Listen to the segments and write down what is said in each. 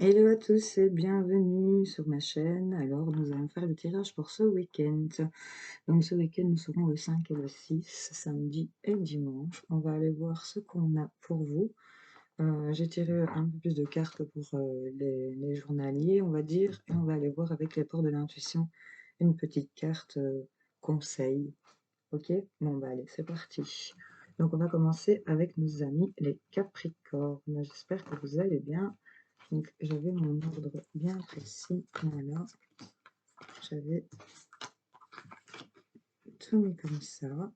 Hello à tous et bienvenue sur ma chaîne. Alors, nous allons faire le tirage pour ce week-end. Donc, ce week-end, nous serons le 5 et le 6, samedi et dimanche. On va aller voir ce qu'on a pour vous. J'ai tiré un peu plus de cartes pour les journaliers, on va dire, et on va aller voir avec les ports de l'intuition une petite carte conseil. Ok? Bon, bah allez, c'est parti. Donc, on va commencer avec nos amis les Capricornes. J'espère que vous allez bien. Donc, j'avais mon ordre bien précis. Voilà, j'avais tout mis comme ça.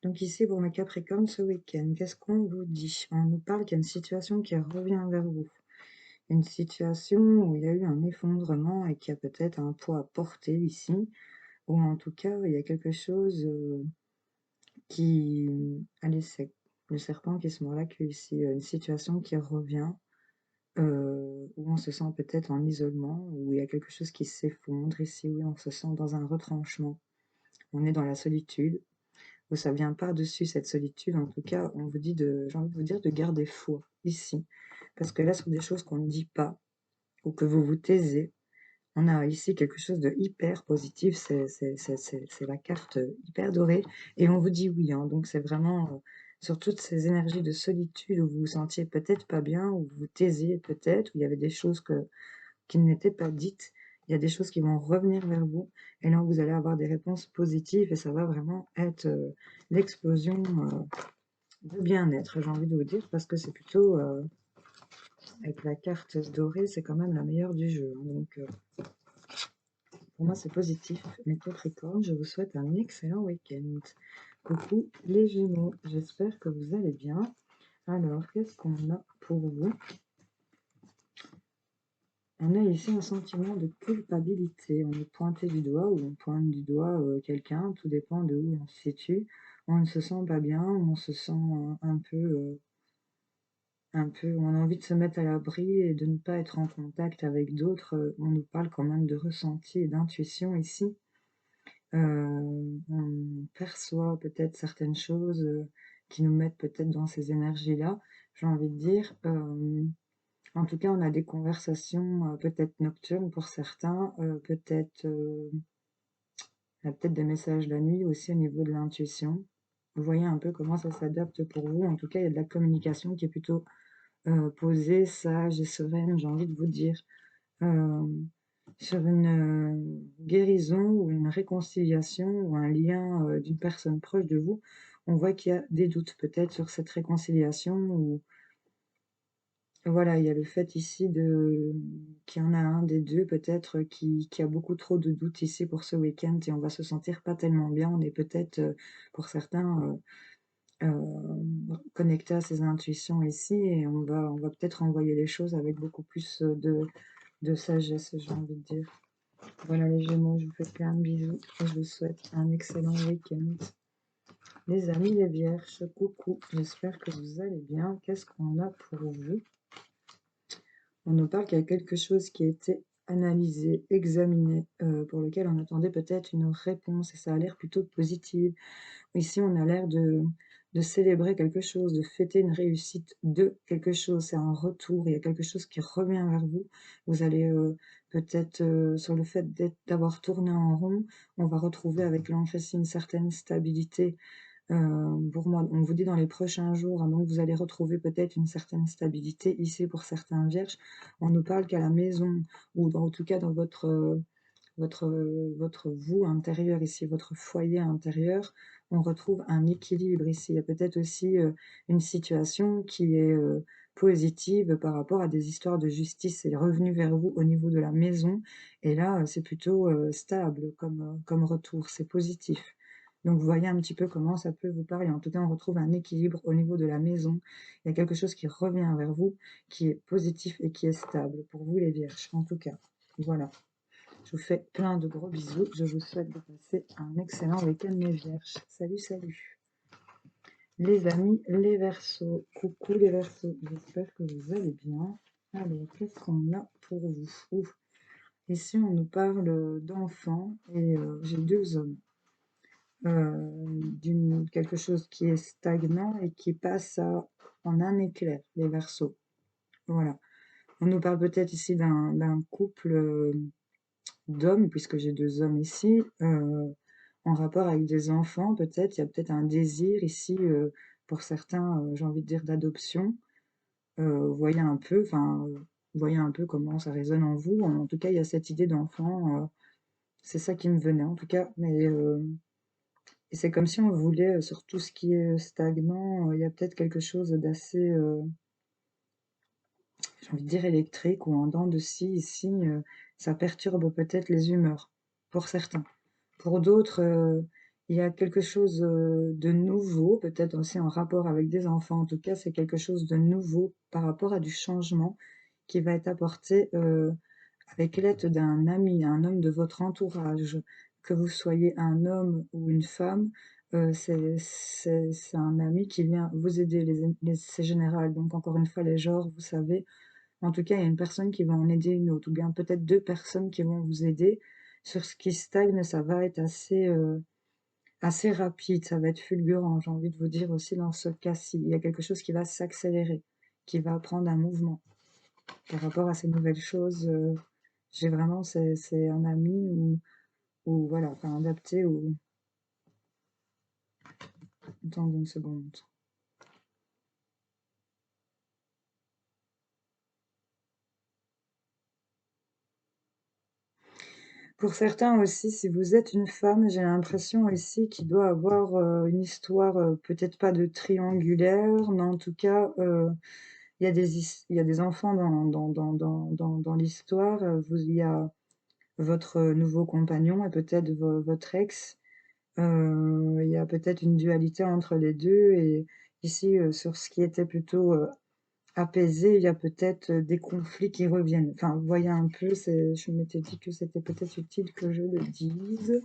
Donc, ici, pour mes Capricornes, ce week-end, qu'est-ce qu'on vous dit? On nous parle qu'il y a une situation qui revient vers vous. Une situation où il y a eu un effondrement et qui a peut-être un poids à porter ici. Ou en tout cas, il y a quelque chose qui... Allez, c'est le serpent qui se mord la queue ici. Une situation qui revient. Où on se sent peut-être en isolement, où il y a quelque chose qui s'effondre ici, où on se sent dans un retranchement. On est dans la solitude, où ça vient par-dessus cette solitude. En tout cas, on vous dit j'ai envie de vous dire de garder foi ici. Parce que là, ce sont des choses qu'on ne dit pas, ou que vous vous taisez. On a ici quelque chose de hyper positif, c'est la carte hyper dorée, et on vous dit oui, hein, donc c'est vraiment sur toutes ces énergies de solitude où vous vous sentiez peut-être pas bien, où vous vous taisiez peut-être, où il y avait des choses qui n'étaient pas dites, il y a des choses qui vont revenir vers vous, et là vous allez avoir des réponses positives, et ça va vraiment être l'explosion de bien-être, j'ai envie de vous dire, parce que c'est plutôt, avec la carte dorée, c'est quand même la meilleure du jeu, hein, donc... pour moi, c'est positif. Mes Capricornes, je vous souhaite un excellent week-end. Coucou les Gémeaux, j'espère que vous allez bien. Alors, qu'est-ce qu'on a pour vous? On a ici un sentiment de culpabilité. On est pointé du doigt ou on pointe du doigt quelqu'un, tout dépend de où on se situe. On ne se sent pas bien, on se sent on a envie de se mettre à l'abri et de ne pas être en contact avec d'autres. On nous parle quand même de ressenti et d'intuition ici. On perçoit peut-être certaines choses qui nous mettent peut-être dans ces énergies-là, j'ai envie de dire. En tout cas, on a des conversations peut-être nocturnes pour certains, il y a peut-être des messages la nuit aussi au niveau de l'intuition. Vous voyez un peu comment ça s'adapte pour vous. En tout cas, il y a de la communication qui est plutôt posée, sage et sereine, j'ai envie de vous dire. Euh, sur une guérison ou une réconciliation ou un lien d'une personne proche de vous, on voit qu'il y a des doutes peut-être sur cette réconciliation ou voilà, il y a le fait ici qu'il y en a un des deux peut-être qui a beaucoup trop de doutes ici pour ce week-end et on va se sentir pas tellement bien. On est peut-être pour certains connecté à ses intuitions ici et on va peut-être envoyer les choses avec beaucoup plus de sagesse, j'ai envie de dire. Voilà les Gémeaux, je vous fais plein de bisous et je vous souhaite un excellent week-end. Les amis les Vierges, coucou, j'espère que vous allez bien. Qu'est-ce qu'on a pour vous? On nous parle qu'il y a quelque chose qui a été analysé, examiné, pour lequel on attendait peut-être une réponse et ça a l'air plutôt positif. Ici, on a l'air de célébrer quelque chose, de fêter une réussite de quelque chose. C'est un retour, il y a quelque chose qui revient vers vous. Vous allez peut-être, sur le fait d'avoir tourné en rond, on va retrouver avec l'enfant une certaine stabilité. Pour moi, on vous dit dans les prochains jours, hein, donc vous allez retrouver peut-être une certaine stabilité ici pour certains vierges. On nous parle qu'à la maison, ou en tout cas dans votre vous intérieur ici, votre foyer intérieur, on retrouve un équilibre ici. Il y a peut-être aussi une situation qui est positive par rapport à des histoires de justice. C'est revenu vers vous au niveau de la maison. Et là, c'est plutôt stable comme retour. C'est positif. Donc, vous voyez un petit peu comment ça peut vous parler. En tout cas, on retrouve un équilibre au niveau de la maison. Il y a quelque chose qui revient vers vous, qui est positif et qui est stable pour vous, les vierges. En tout cas, voilà. Je vous fais plein de gros bisous. Je vous souhaite de passer un excellent week-end, mes vierges. Salut, salut. Les amis, les verseaux. Coucou les verseaux. J'espère que vous allez bien. Allez, qu'est-ce qu'on a pour vous? Ouf. Ici, on nous parle d'enfants et j'ai deux hommes. Quelque chose qui est stagnant et qui passe en un éclair, les verseaux. Voilà. On nous parle peut-être ici d'un couple d'hommes, puisque j'ai 2 hommes ici, en rapport avec des enfants peut-être. Il y a peut-être un désir ici, pour certains, j'ai envie de dire d'adoption. Voyez un peu, enfin, voyez un peu comment ça résonne en vous. En tout cas, il y a cette idée d'enfant, c'est ça qui me venait en tout cas, mais et c'est comme si on voulait, sur tout ce qui est, stagnant, il y a peut-être quelque chose d'assez, j'ai envie de dire électrique ou en dents de scie ici, ça perturbe peut-être les humeurs, pour certains. Pour d'autres, il y a quelque chose, de nouveau, peut-être aussi en rapport avec des enfants. En tout cas, c'est quelque chose de nouveau par rapport à du changement qui va être apporté, avec l'aide d'un ami, un homme de votre entourage. Que vous soyez un homme ou une femme, c'est un ami qui vient vous aider. C'est général, donc encore une fois, les genres, vous savez, en tout cas, il y a une personne qui va en aider une autre, ou bien peut-être 2 personnes qui vont vous aider. Sur ce qui stagne, ça va être assez rapide, ça va être fulgurant. J'ai envie de vous dire aussi dans ce cas-ci, il y a quelque chose qui va s'accélérer, qui va prendre un mouvement. Par rapport à ces nouvelles choses, j'ai vraiment, c'est un ami ou voilà, enfin adapté ou... Attendez une seconde. Pour certains aussi, si vous êtes une femme, j'ai l'impression ici qu'il doit avoir une histoire, peut-être pas de triangulaire, mais en tout cas, il y a des enfants dans l'histoire. Il y a votre nouveau compagnon et peut-être votre ex. Il y a peut-être une dualité entre les deux. Et ici, sur ce qui était plutôt apaisé, il y a peut-être des conflits qui reviennent. Enfin, vous voyez un peu, je m'étais dit que c'était peut-être utile que je le dise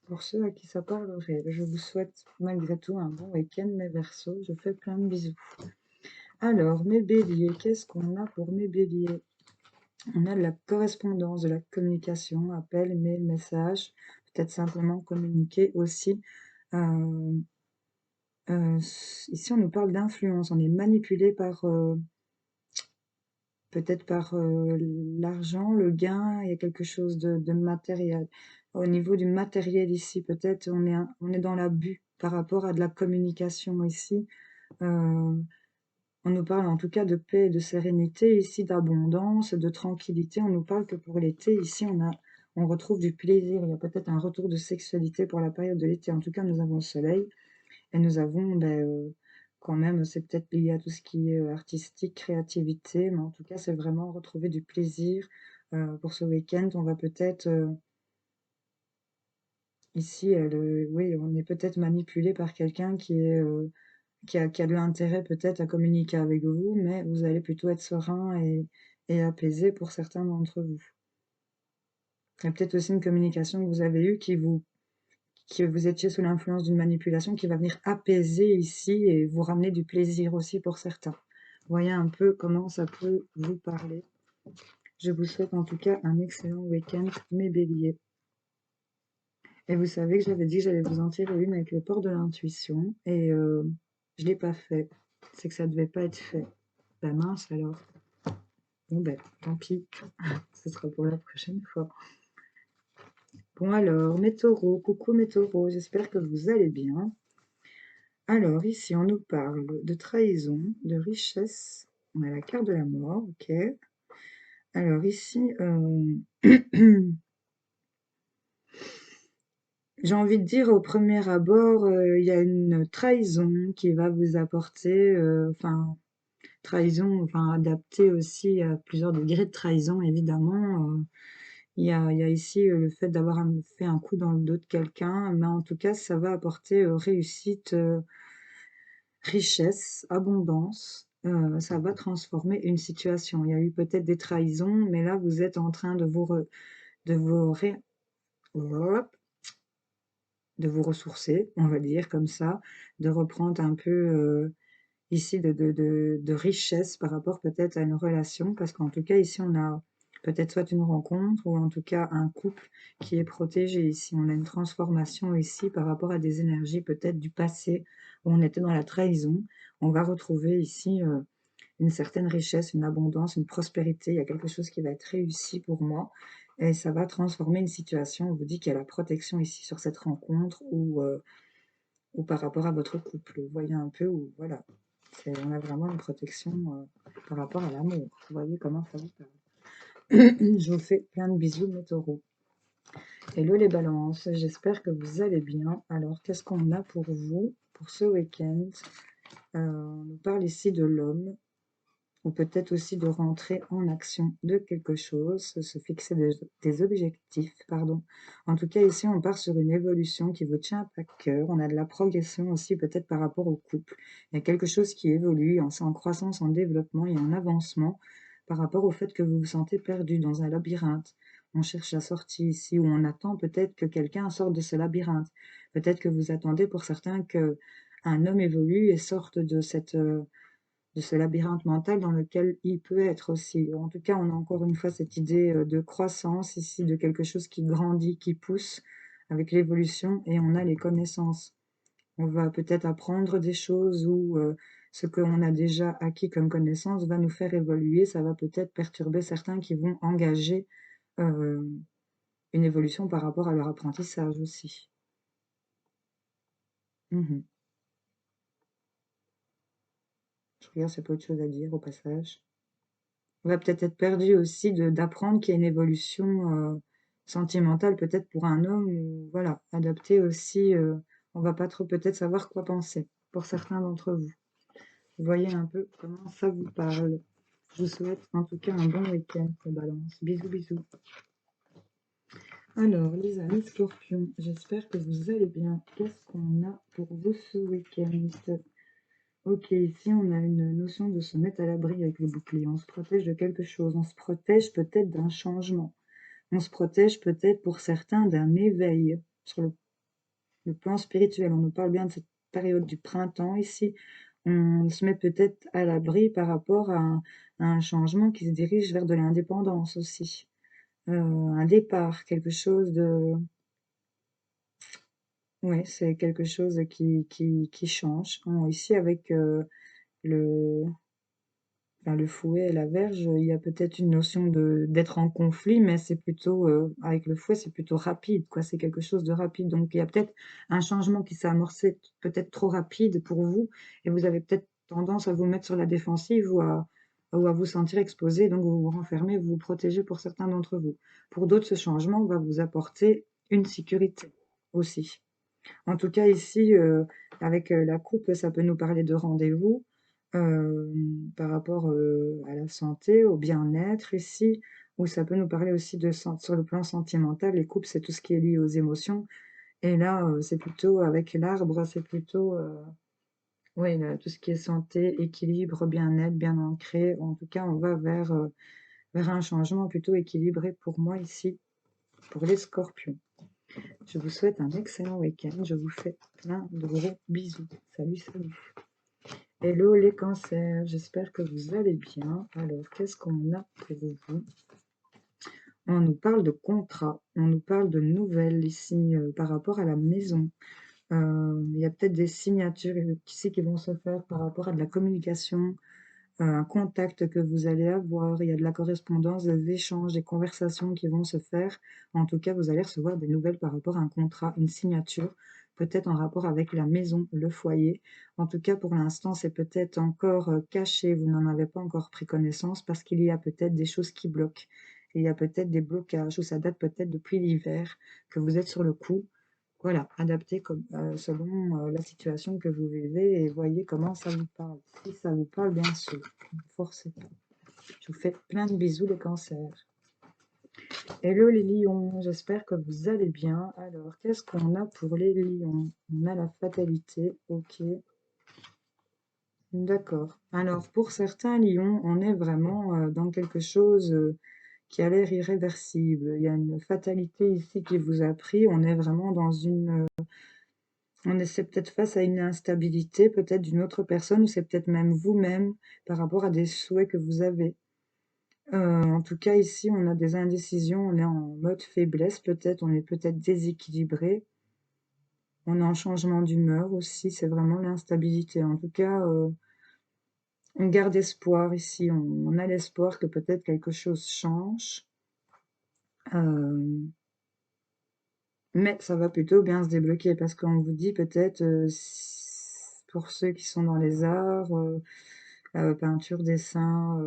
pour ceux à qui ça parlerait. Je vous souhaite malgré tout un bon week-end, mes Verseaux. Je fais plein de bisous. Alors, mes béliers, qu'est-ce qu'on a pour mes béliers? On a de la correspondance, de la communication, appel, mail, message, peut-être simplement communiquer aussi. Euh, Ici, on nous parle d'influence, on est manipulé par peut-être par l'argent, le gain, il y a quelque chose de matériel. Au niveau du matériel ici, peut-être on est dans l'abus par rapport à de la communication ici. Euh, On nous parle en tout cas de paix et de sérénité, ici d'abondance, de tranquillité. On nous parle que pour l'été, ici, on retrouve du plaisir. Il y a peut-être un retour de sexualité pour la période de l'été. En tout cas, nous avons le soleil et nous avons quand même, c'est peut-être lié à tout ce qui est artistique, créativité, mais en tout cas, c'est vraiment retrouver du plaisir pour ce week-end. On va peut-être, ici, oui, on est peut-être manipulé par quelqu'un qui a de l'intérêt peut-être à communiquer avec vous, mais vous allez plutôt être serein et apaisé pour certains d'entre vous. Il y a peut-être aussi une communication que vous avez eue que vous étiez sous l'influence d'une manipulation qui va venir apaiser ici et vous ramener du plaisir aussi pour certains. Voyez un peu comment ça peut vous parler. Je vous souhaite en tout cas un excellent week-end, mes béliers. Et vous savez que j'avais dit que j'allais vous en tirer une avec le port de l'intuition, et je ne l'ai pas fait. C'est que ça ne devait pas être fait. Bah mince alors. Bon ben, tant pis. Ce sera pour la prochaine fois. Bon alors, mes taureaux, coucou mes taureaux, j'espère que vous allez bien. Alors ici, on nous parle de trahison, de richesse. On a la carte de la mort, ok. Alors ici, j'ai envie de dire au premier abord, il y a une trahison qui va vous apporter, enfin, trahison, enfin, adaptée aussi à plusieurs degrés de trahison, évidemment. Il y a ici le fait d'avoir fait un coup dans le dos de quelqu'un, mais en tout cas, ça va apporter réussite, richesse, abondance. Ça va transformer une situation. Il y a eu peut-être des trahisons, mais là, vous êtes en train de vous, hop, de vous ressourcer, on va dire comme ça, de reprendre un peu ici de richesse par rapport peut-être à une relation, parce qu'en tout cas, ici, on a peut-être soit une rencontre ou en tout cas un couple qui est protégé ici. On a une transformation ici par rapport à des énergies peut-être du passé où on était dans la trahison. On va retrouver ici une certaine richesse, une abondance, une prospérité. Il y a quelque chose qui va être réussi pour moi et ça va transformer une situation. On vous dit qu'il y a la protection ici sur cette rencontre ou par rapport à votre couple. Vous voyez un peu où, voilà, on a vraiment une protection par rapport à l'amour. Vous voyez comment ça vous parle. Je vous fais plein de bisous, mes taureaux. Hello les balances, j'espère que vous allez bien. Alors, qu'est-ce qu'on a pour vous pour ce week-end? On nous parle ici de l'homme, ou peut-être aussi de rentrer en action de quelque chose, se fixer des objectifs, pardon. En tout cas, ici, on part sur une évolution qui vous tient à cœur. On a de la progression aussi, peut-être par rapport au couple. Il y a quelque chose qui évolue, c'est en croissance, en développement, il y a un avancement par rapport au fait que vous vous sentez perdu dans un labyrinthe. On cherche la sortie ici, ou on attend peut-être que quelqu'un sorte de ce labyrinthe. Peut-être que vous attendez pour certains que un homme évolue et sorte de ce labyrinthe mental dans lequel il peut être aussi. En tout cas, on a encore une fois cette idée de croissance ici, de quelque chose qui grandit, qui pousse avec l'évolution, et on a les connaissances. On va peut-être apprendre des choses ou ce qu'on a déjà acquis comme connaissance va nous faire évoluer. Ça va peut-être perturber certains qui vont engager euh, une évolution par rapport à leur apprentissage aussi. Mhm. Je regarde, c'est pas autre chose à dire au passage. On va peut-être être perdu aussi d'apprendre qu'il y a une évolution sentimentale peut-être pour un homme, ou voilà, adapté aussi. On va pas trop peut-être savoir quoi penser pour certains d'entre vous. Vous voyez un peu comment ça vous parle. Je vous souhaite en tout cas un bon week-end, les balances. Bisous, bisous. Alors, les amis scorpions, j'espère que vous allez bien. Qu'est-ce qu'on a pour vous ce week-end? Ok, ici on a une notion de se mettre à l'abri avec le bouclier. On se protège de quelque chose. On se protège peut-être d'un changement. On se protège peut-être pour certains d'un éveil sur le plan spirituel. On nous parle bien de cette période du printemps ici. On se met peut-être à l'abri par rapport à un changement qui se dirige vers de l'indépendance aussi. Un départ, quelque chose de... Oui, c'est quelque chose qui change. Ici, avec le, le fouet et la verge, il y a peut-être une notion d'être en conflit, mais c'est plutôt, avec le fouet, c'est plutôt rapide, quoi. C'est quelque chose de rapide. Donc, il y a peut-être un changement qui s'est amorcé peut-être trop rapide pour vous, et vous avez peut-être tendance à vous mettre sur la défensive ou à vous sentir exposé, donc vous vous renfermez, vous vous protégez pour certains d'entre vous. Pour d'autres, ce changement va vous apporter une sécurité aussi. En tout cas, ici, avec la coupe, ça peut nous parler de rendez-vous par rapport à la santé, au bien-être ici, ou ça peut nous parler aussi sur le plan sentimental. Les couples, c'est tout ce qui est lié aux émotions. Et là, c'est plutôt avec l'arbre, c'est plutôt ouais, tout ce qui est santé, équilibre, bien-être, bien ancré. En tout cas, on va vers un changement plutôt équilibré pour moi ici, pour les scorpions. Je vous souhaite un excellent week-end. Je vous fais plein de gros bisous. Salut, salut. Hello les cancers, j'espère que vous allez bien. Alors, qu'est-ce qu'on a pour vous? On nous parle de contrat, on nous parle de nouvelles ici par rapport à la maison. Il y a peut-être des signatures ici qui vont se faire par rapport à de la communication, un contact que vous allez avoir. Il y a de la correspondance, des échanges, des conversations qui vont se faire. En tout cas, vous allez recevoir des nouvelles par rapport à un contrat, une signature, peut-être en rapport avec la maison, le foyer. En tout cas, pour l'instant, c'est peut-être encore caché. Vous n'en avez pas encore pris connaissance parce qu'il y a peut-être des choses qui bloquent. Il y a peut-être des blocages ou ça date peut-être depuis l'hiver que vous êtes sur le coup. Voilà, adapté comme, selon la situation que vous vivez et voyez comment ça vous parle. Si ça vous parle, bien sûr, ne forcez pas. Je vous fais plein de bisous les cancers. Hello les lions, j'espère que vous allez bien. Alors, qu'est-ce qu'on a pour les lions? On a la fatalité, ok. D'accord. Alors, pour certains lions, on est vraiment dans quelque chose qui a l'air irréversible. Il y a une fatalité ici qui vous a pris. On est vraiment dans une... On est peut-être face à une instabilité, peut-être d'une autre personne, ou c'est peut-être même vous-même par rapport à des souhaits que vous avez. En tout cas, ici, on a des indécisions, on est en mode faiblesse, peut-être, on est peut-être déséquilibré. On est en changement d'humeur aussi, c'est vraiment l'instabilité. En tout cas, On garde espoir ici, on a l'espoir que peut-être quelque chose change. Mais ça va plutôt bien se débloquer parce qu'on vous dit peut-être, pour ceux qui sont dans les arts, peinture, dessin,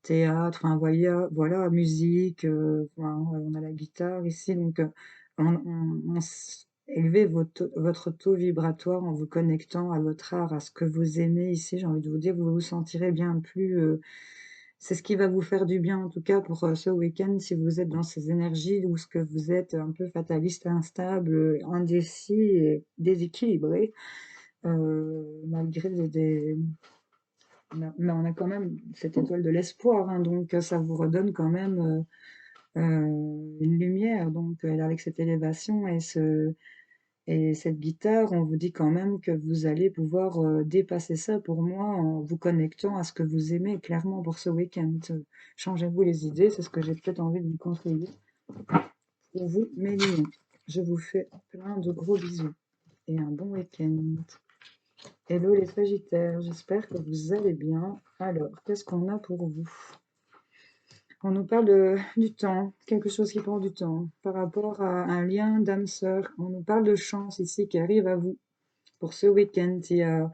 théâtre, enfin voilà, musique, voilà, on a la guitare ici, donc élevez votre taux vibratoire en vous connectant à votre art, à ce que vous aimez ici. J'ai envie de vous dire, vous vous sentirez bien plus. C'est ce qui va vous faire du bien, en tout cas pour ce week-end, si vous êtes dans ces énergies ou ce que vous êtes un peu fataliste, instable, indécis et déséquilibré, malgré mais on a quand même cette étoile de l'espoir, hein, donc ça vous redonne quand même une lumière. Donc avec cette élévation et cette guitare, on vous dit quand même que vous allez pouvoir dépasser ça pour moi en vous connectant à ce que vous aimez clairement pour ce week-end. Changez-vous les idées, c'est ce que j'ai peut-être envie de vous conseiller pour vous, mes lions. Je vous fais plein de gros bisous et un bon week-end. Hello les Sagittaires, j'espère que vous allez bien. Alors, qu'est-ce qu'on a pour vous? On nous parle du temps, quelque chose qui prend du temps, par rapport à un lien d'âme sœur. On nous parle de chance ici qui arrive à vous pour ce week-end. Il y a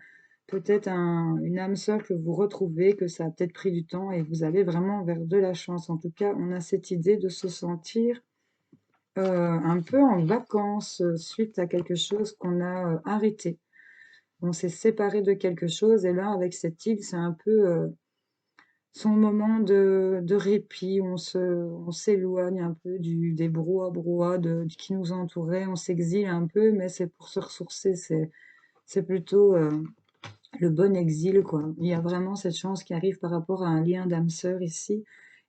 peut-être une âme sœur que vous retrouvez, que ça a peut-être pris du temps et vous allez vraiment vers de la chance. En tout cas, on a cette idée de se sentir un peu en vacances suite à quelque chose qu'on a arrêté. On s'est séparé de quelque chose et là, avec cette île, c'est un peu son moment de répit. On s'éloigne un peu des brouhaha qui nous entouraient. On s'exile un peu, mais c'est pour se ressourcer. C'est plutôt le bon exil, quoi. Il y a vraiment cette chance qui arrive par rapport à un lien d'âme sœur ici.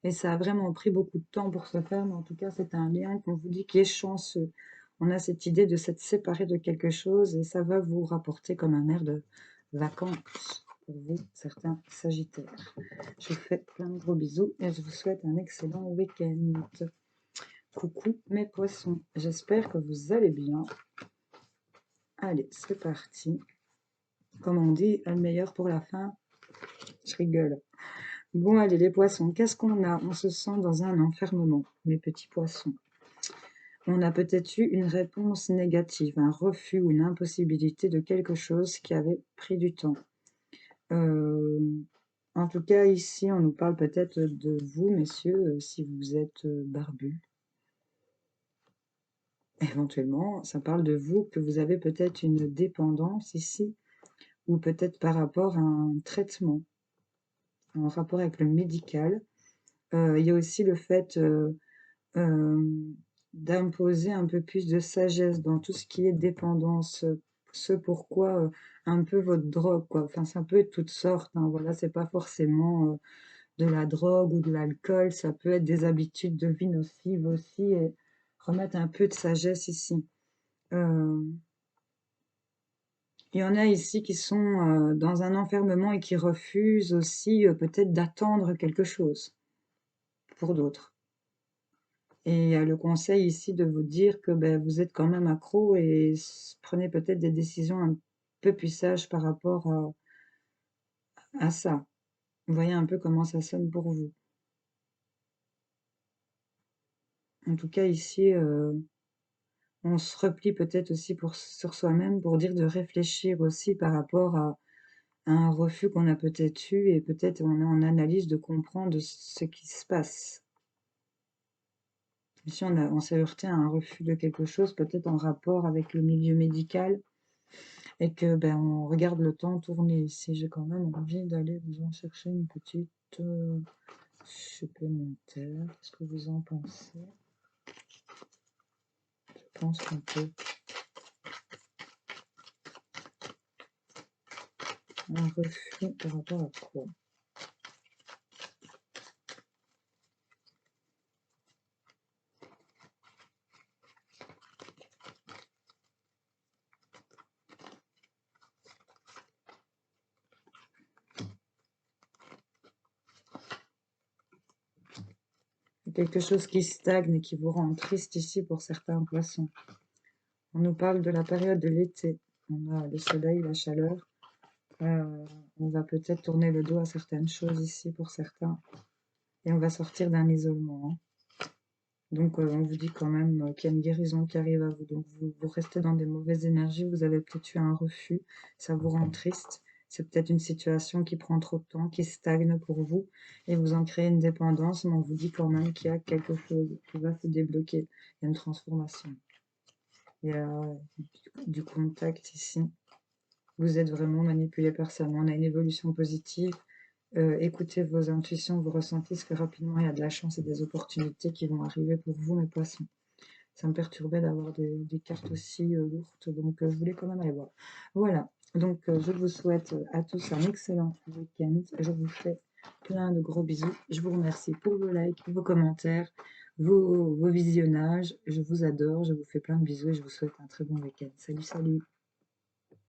Et ça a vraiment pris beaucoup de temps pour se faire, mais en tout cas, c'est un lien qu'on vous dit qui est chanceux. On a cette idée de s'être séparé de quelque chose et ça va vous rapporter comme un air de vacances pour vous, certains Sagittaires. Je vous fais plein de gros bisous et je vous souhaite un excellent week-end. Coucou mes poissons, j'espère que vous allez bien. Allez, c'est parti. Comme on dit, le meilleur pour la fin. Je rigole. Bon, allez, les poissons, qu'est-ce qu'on a? On se sent dans un enfermement, mes petits poissons. On a peut-être eu une réponse négative, un refus ou une impossibilité de quelque chose qui avait pris du temps. En tout cas, ici, on nous parle peut-être de vous, messieurs, si vous êtes barbus. Éventuellement, ça parle de vous, que vous avez peut-être une dépendance ici, ou peut-être par rapport à un traitement, en rapport avec le médical. Il y a aussi le fait d'imposer un peu plus de sagesse dans tout ce qui est dépendance, ce pourquoi un peu votre drogue, quoi. Enfin, ça peut être toutes sortes, hein, voilà, c'est pas forcément de la drogue ou de l'alcool, ça peut être des habitudes de vie nocives aussi, et remettre un peu de sagesse ici. Il y en a ici qui sont dans un enfermement et qui refusent aussi peut-être d'attendre quelque chose pour d'autres. Et il y a le conseil ici de vous dire que ben, vous êtes quand même accro et prenez peut-être des décisions un peu plus sages par rapport à ça. Vous voyez un peu comment ça sonne pour vous. En tout cas, ici, on se replie peut-être aussi sur soi-même pour dire de réfléchir aussi par rapport à un refus qu'on a peut-être eu et peut-être on est en analyse de comprendre ce qui se passe. Ici, on s'est heurté à un refus de quelque chose, peut-être en rapport avec le milieu médical, et que ben on regarde le temps tourner ici. J'ai quand même envie d'aller vous en chercher une petite supplémentaire. Qu'est-ce que vous en pensez? Je pense qu'on peut. Un refus par rapport à quoi? Quelque chose qui stagne et qui vous rend triste ici pour certains poissons. On nous parle de la période de l'été. On a le soleil, la chaleur. Euh, on va peut-être tourner le dos à certaines choses ici pour certains. Et on va sortir d'un isolement, hein. Donc, on vous dit quand même qu'il y a une guérison qui arrive à vous. Donc, vous restez dans des mauvaises énergies, vous avez peut-être eu un refus, ça vous rend triste. C'est peut-être une situation qui prend trop de temps, qui stagne pour vous, et vous en créez une dépendance, mais on vous dit quand même qu'il y a quelque chose qui va se débloquer. Il y a une transformation. Il y a du contact ici. Vous êtes vraiment manipulé par ça, mais on a une évolution positive. Écoutez vos intuitions, vos ressentis, parce que rapidement, il y a de la chance et des opportunités qui vont arriver pour vous, mes poissons. Ça me perturbait d'avoir des cartes aussi lourdes, donc je voulais quand même aller voir. Voilà, donc je vous souhaite à tous un excellent week-end. Je vous fais plein de gros bisous. Je vous remercie pour vos likes, vos commentaires, vos visionnages. Je vous adore, je vous fais plein de bisous et je vous souhaite un très bon week-end. Salut, salut!